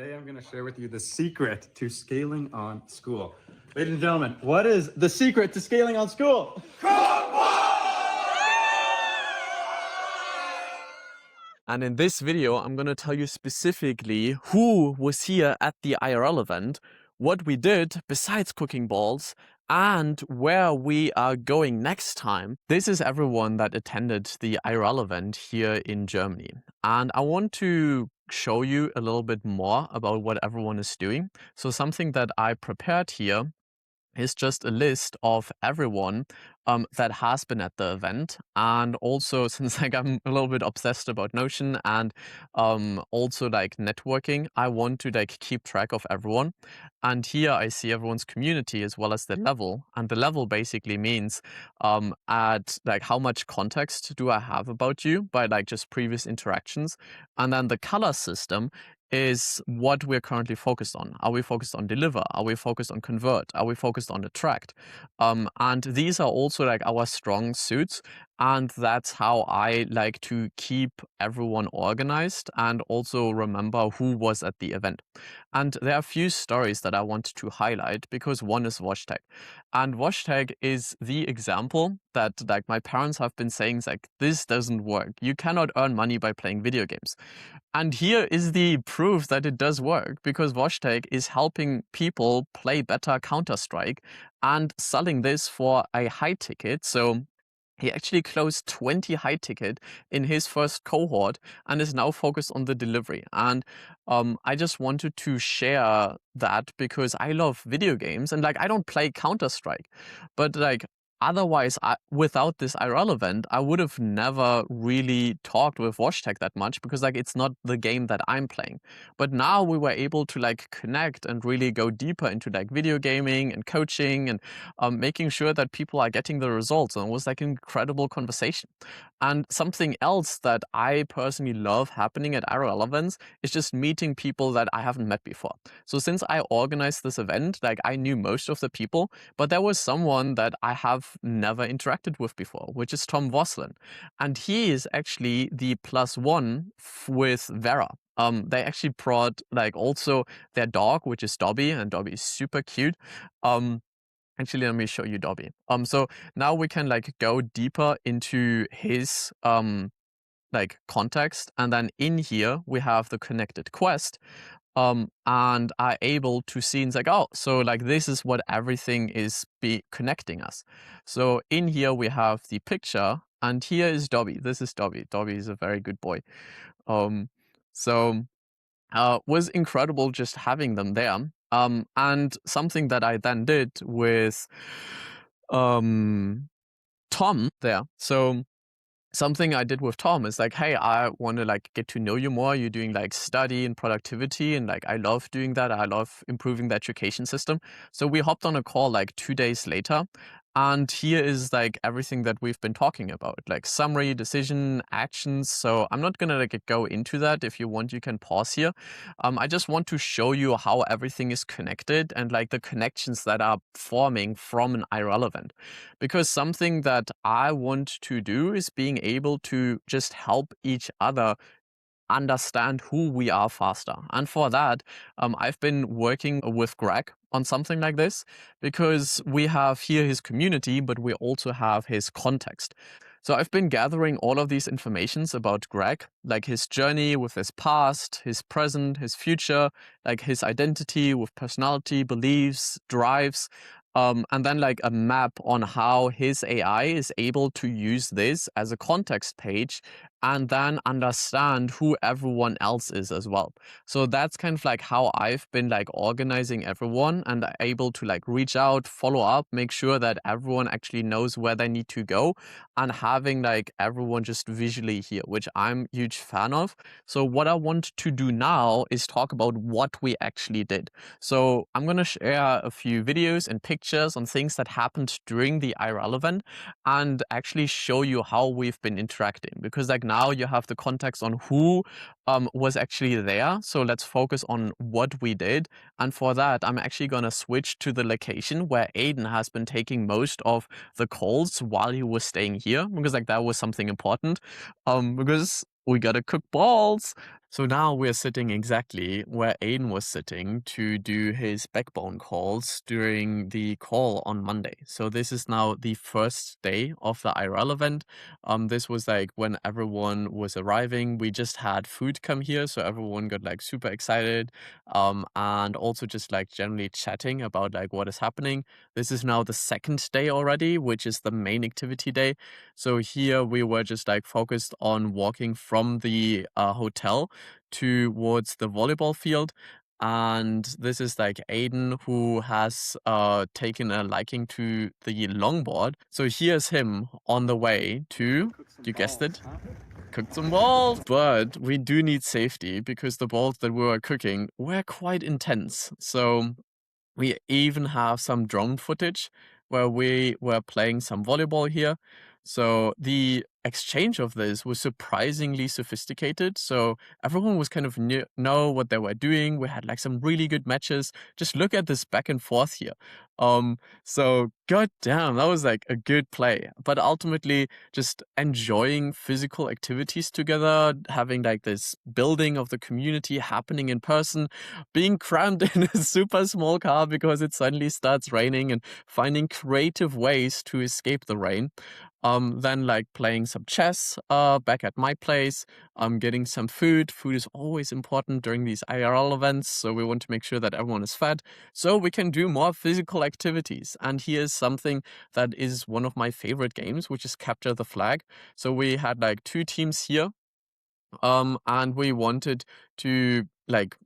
Today I'm going to share with you the secret to scaling on Skool. Ladies and gentlemen, what is the secret to scaling on Skool? And in this video, I'm going to tell you specifically who was here at the IRL event, what we did besides cooking balls, and where we are going next time. This is everyone that attended the IRL event here in Germany. And I want to show you a little bit more about what everyone is doing. So something that I prepared here is just a list of everyone that has been at the event. And also, since like I'm a little bit obsessed about Notion and also like networking, I want to like keep track of everyone. And here I see everyone's community as well as the level. And the level basically means at like how much context do I have about you by like just previous interactions. And then the color system is what we're currently focused on. Are we focused on deliver? Are we focused on convert? Are we focused on attract? And these are also like our strong suits. And that's how I like to keep everyone organized and also remember who was at the event. And there are a few stories that I want to highlight because one is Washtag. And Washtag is the example that like my parents have been saying like, this doesn't work. You cannot earn money by playing video games. And here is the proof that it does work, because Washtag is helping people play better Counter-Strike and selling this for a high ticket. So he actually closed 20 high ticket in his first cohort and is now focused on the delivery. And I just wanted to share that because I love video games and like I don't play Counter-Strike, but like otherwise, without this IRL event, I would have never really talked with Washtag that much because like it's not the game that I'm playing. But now we were able to like connect and really go deeper into like video gaming and coaching and making sure that people are getting the results. And it was like an incredible conversation. And something else that I personally love happening at IRL events is just meeting people that I haven't met before. So since I organized this event, like I knew most of the people, but there was someone that I have never interacted with before, which is Tom Voslin. And he is actually the +1 with Vera. They actually brought like also their dog, which is Dobby, and Dobby is super cute. Actually, let me show you Dobby. So now we can like go deeper into his like context, and then in here we have the connected quest. And are able to see it's like, oh, so like this is what everything is connecting us. So in here we have the picture, and here is Dobby. This is Dobby. Dobby is a very good boy. So was incredible just having them there. And something that I then did with Tom there. So something I did with Tom is like, hey, I want to like get to know you more. You're doing like study and productivity, and like I love doing that. I love improving the education system. So we hopped on a call like 2 days later. And here is like everything that we've been talking about, like summary, decision, actions. So I'm not gonna like go into that. If you want, you can pause here. I just want to show you how everything is connected and like the connections that are forming from an IRL event. Because something that I want to do is being able to just help each other understand who we are faster. And for that, I've been working with Greg on something like this because we have here his community, but we also have his context. So I've been gathering all of these informations about Greg, like his journey with his past, his present, his future, like his identity with personality, beliefs, drives, and then like a map on how his AI is able to use this as a context page and then understand who everyone else is as well. So that's kind of like how I've been like organizing everyone and able to like reach out, follow up, make sure that everyone actually knows where they need to go, and having like everyone just visually here, which I'm a huge fan of. So what I want to do now is talk about what we actually did. So I'm going to share a few videos and pictures on things that happened during the IRL event and actually show you how we've been interacting, because like now you have the context on who was actually there. So let's focus on what we did. And for that, I'm actually going to switch to the location where Aiden has been taking most of the calls while he was staying here, because like that was something important, because we got to cook balls. So now we're sitting exactly where Aiden was sitting to do his backbone calls during the call on Monday. So this is now the first day of the IRL event. This was like when everyone was arriving. We just had food come here, so everyone got like super excited. And also just like generally chatting about like what is happening. This is now the second day already, which is the main activity day. So here we were just like focused on walking from the hotel towards the volleyball field. And this is like Aiden, who has taken a liking to the longboard. So here's him on the way to, you guessed it, cook some balls. But we do need safety because the balls that we were cooking were quite intense. So we even have some drone footage where we were playing some volleyball here. So the exchange of this was surprisingly sophisticated. So everyone was kind of know what they were doing. We had like some really good matches. Just look at this back and forth here. So god damn, that was like a good play. But ultimately, just enjoying physical activities together, having like this building of the community happening in person, being crammed in a super small car because it suddenly starts raining, and finding creative ways to escape the rain. Then like playing some chess back at my place, getting some food. Food is always important during these IRL events, so we want to make sure that everyone is fed so we can do more physical activities. And here's something that is one of my favorite games, which is Capture the Flag. So we had like two teams here, and we wanted to like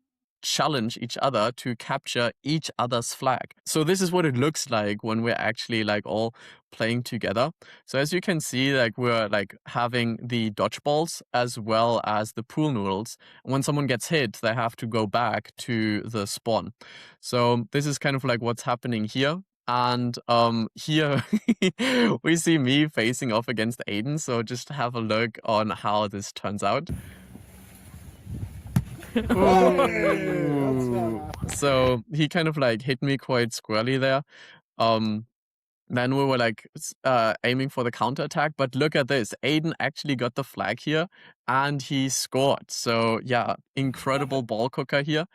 challenge each other to capture each other's flag. So this is what it looks like when we're actually like all playing together. So as you can see, like we're like having the dodgeballs as well as the pool noodles. When someone gets hit, they have to go back to the spawn. So this is kind of like what's happening here. And here we see me facing off against Aiden. So just have a look on how this turns out. Ooh. So he kind of like hit me quite squarely there. Then we were like aiming for the counterattack, but look at this. Aiden actually got the flag here and he scored. So yeah, incredible ball cooker here.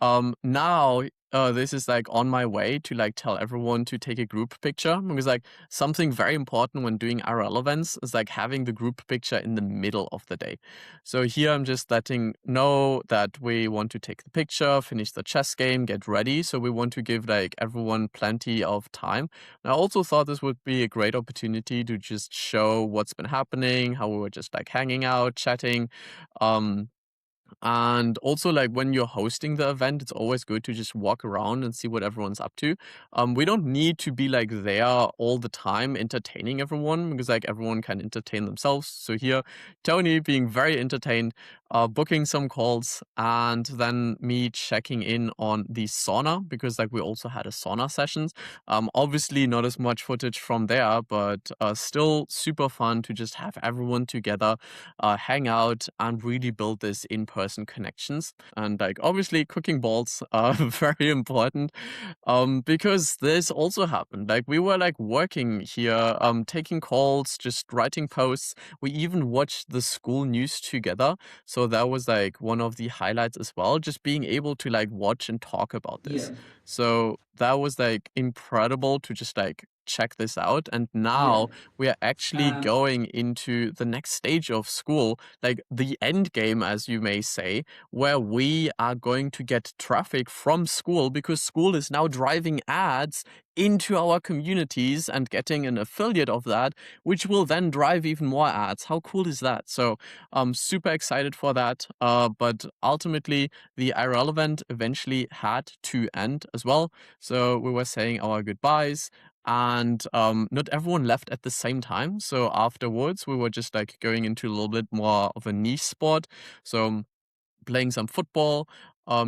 Now this is like on my way to like tell everyone to take a group picture, because like something very important when doing RL events is like having the group picture in the middle of the day. So here I'm just letting know that we want to take the picture, finish the chess game, get ready. So we want to give like everyone plenty of time. And I also thought this would be a great opportunity to just show what's been happening, how we were just like hanging out, chatting. And also, like when you're hosting the event, it's always good to just walk around and see what everyone's up to. We don't need to be like there all the time entertaining everyone, because like everyone can entertain themselves. So here, Tony being very entertained, booking some calls, and then me checking in on the sauna, because like we also had a sauna sessions. Obviously not as much footage from there, but still super fun to just have everyone together, hang out, and really build this in-person connections. And like obviously cooking balls are very important, because this also happened. Like we were like working here, taking calls, just writing posts. We even watched the school news together. So that was like one of the highlights as well, just being able to like watch and talk about this. Yeah. So that was like incredible to just like check this out. And now we are actually going into the next stage of school, like the end game, as you may say, where we are going to get traffic from school, because school is now driving ads into our communities and getting an affiliate of that, which will then drive even more ads. How cool is that? So I'm super excited for that. But ultimately, the IRL event eventually had to end as well. So we were saying our goodbyes, and not everyone left at the same time. So afterwards, we were just like going into a little bit more of a niche sport. So playing some football,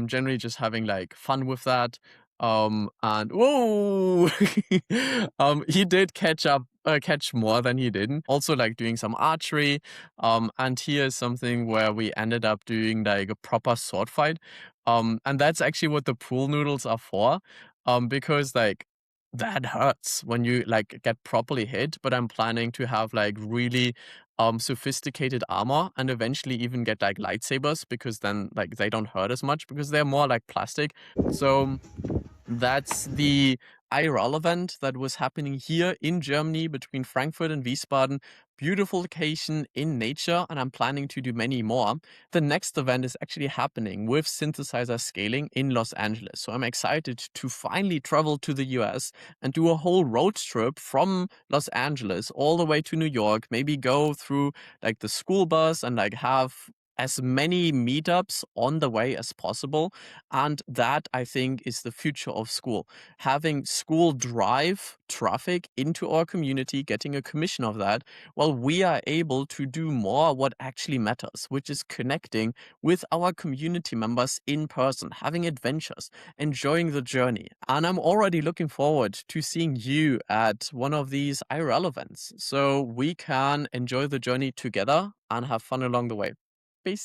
generally just having like fun with that. And whoa, he did catch more than he didn't. Also like doing some archery. And here's something where we ended up doing like a proper sword fight. And that's actually what the pool noodles are for. Because like that hurts when you like get properly hit, but I'm planning to have like really sophisticated armor and eventually even get like lightsabers because then like they don't hurt as much because they're more like plastic. So that's the IRL event that was happening here in Germany between Frankfurt and Wiesbaden. Beautiful location in nature, and I'm planning to do many more. The next event is actually happening with synthesizer scaling in Los Angeles. So I'm excited to finally travel to the US and do a whole road trip from Los Angeles all the way to New York, maybe go through like the school bus and like have as many meetups on the way as possible. And that, I think, is the future of Skool. Having Skool drive traffic into our community, getting a commission of that, while we are able to do more what actually matters, which is connecting with our community members in person, having adventures, enjoying the journey. And I'm already looking forward to seeing you at one of these IRL events so we can enjoy the journey together and have fun along the way. Peace.